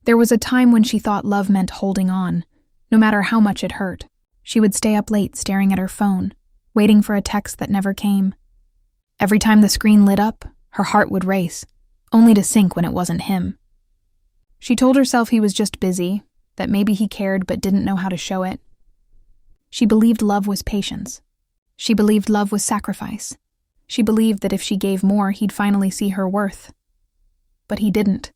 There was a time when she thought love meant holding on, no matter how much it hurt. She would stay up late staring at her phone, waiting for a text that never came. Every time the screen lit up, her heart would race, only to sink when it wasn't him. She told herself he was just busy, that maybe he cared but didn't know how to show it. She believed love was patience. She believed love was sacrifice. She believed that if she gave more, he'd finally see her worth. But he didn't.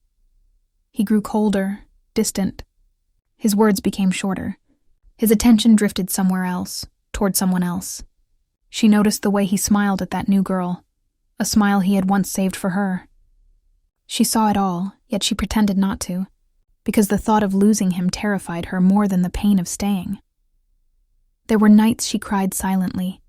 He grew colder, distant. His words became shorter. His attention drifted somewhere else, toward someone else. She noticed the way he smiled at that new girl, a smile he had once saved for her. She saw it all, yet she pretended not to, because the thought of losing him terrified her more than the pain of staying. There were nights she cried silently,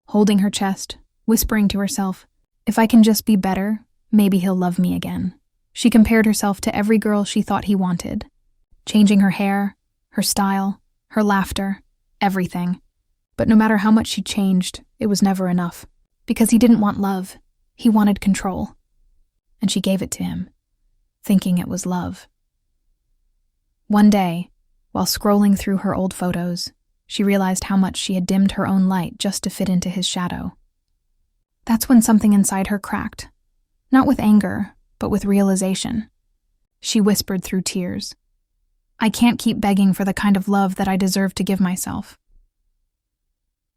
holding her chest, whispering to herself, "If I can just be better, maybe he'll love me again." She compared herself to every girl she thought he wanted, changing her hair, her style, her laughter, everything. But no matter how much she changed, it was never enough, because he didn't want love, he wanted control. And she gave it to him, thinking it was love. One day, while scrolling through her old photos, she realized how much she had dimmed her own light just to fit into his shadow. That's when something inside her cracked, not with anger, but with realization. She whispered through tears, "I can't keep begging for the kind of love that I deserve to give myself."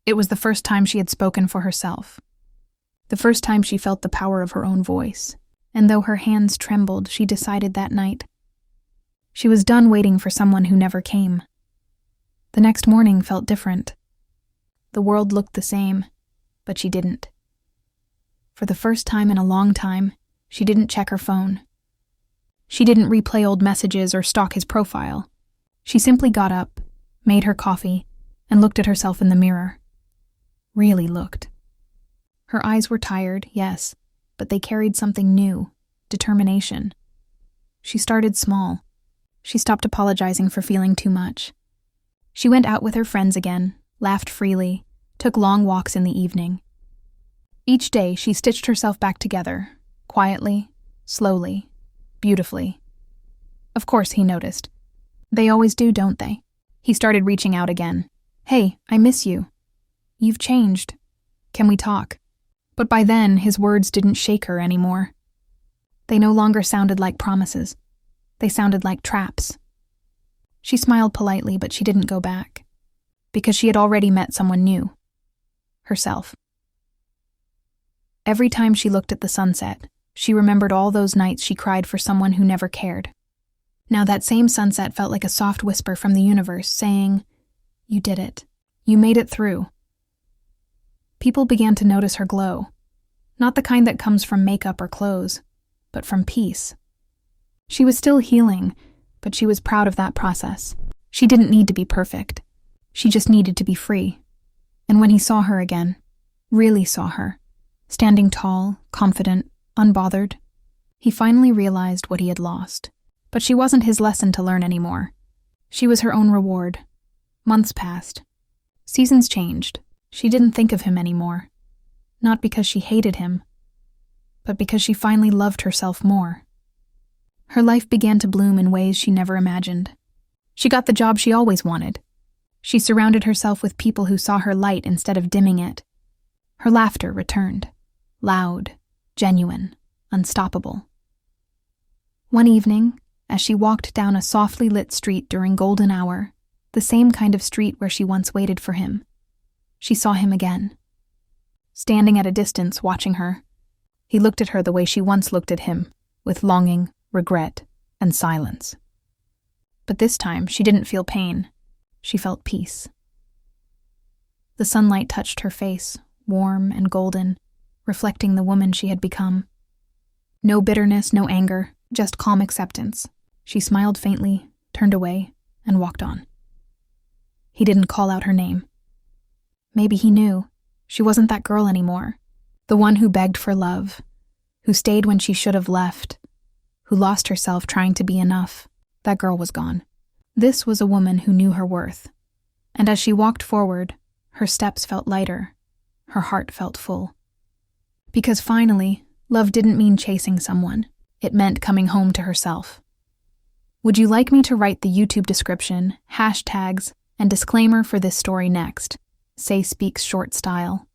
It was the first time she had spoken for herself, the first time she felt the power of her own voice, and though her hands trembled, she decided that night. She was done waiting for someone who never came. The next morning felt different. The world looked the same, but she didn't. For the first time in a long time, she didn't check her phone. She didn't replay old messages or stalk his profile. She simply got up, made her coffee, and looked at herself in the mirror. Really looked. Her eyes were tired, yes, but they carried something new, determination. She started small. She stopped apologizing for feeling too much. She went out with her friends again, laughed freely, took long walks in the evening. Each day she stitched herself back together, quietly, slowly, beautifully. Of course, he noticed. They always do, don't they? He started reaching out again. "Hey, I miss you. You've changed. Can we talk?" But by then, his words didn't shake her anymore. They no longer sounded like promises. They sounded like traps. She smiled politely, but she didn't go back, because she had already met someone new. Herself. Every time she looked at the sunset, she remembered all those nights she cried for someone who never cared. Now that same sunset felt like a soft whisper from the universe saying, "You did it. You made it through." People began to notice her glow, not the kind that comes from makeup or clothes, but from peace. She was still healing, but she was proud of that process. She didn't need to be perfect. She just needed to be free. And when he saw her again, really saw her, standing tall, confident, unbothered, he finally realized what he had lost. But she wasn't his lesson to learn anymore. She was her own reward. Months passed. Seasons changed. She didn't think of him anymore. Not because she hated him, but because she finally loved herself more. Her life began to bloom in ways she never imagined. She got the job she always wanted. She surrounded herself with people who saw her light instead of dimming it. Her laughter returned. Loud, genuine, unstoppable. One evening, as she walked down a softly lit street during golden hour, the same kind of street where she once waited for him, she saw him again. Standing at a distance, watching her, he looked at her the way she once looked at him, with longing, regret, and silence. But this time, she didn't feel pain. She felt peace. The sunlight touched her face, warm and golden, reflecting the woman she had become. No bitterness, no anger, just calm acceptance. She smiled faintly, turned away, and walked on. He didn't call out her name. Maybe he knew. She wasn't that girl anymore. The one who begged for love, who stayed when she should have left, who lost herself trying to be enough. That girl was gone. This was a woman who knew her worth. And as she walked forward, her steps felt lighter, her heart felt full. Because finally, love didn't mean chasing someone. It meant coming home to herself. Would you like me to write the YouTube description, hashtags, and disclaimer for this story next? Say Speaks Short style.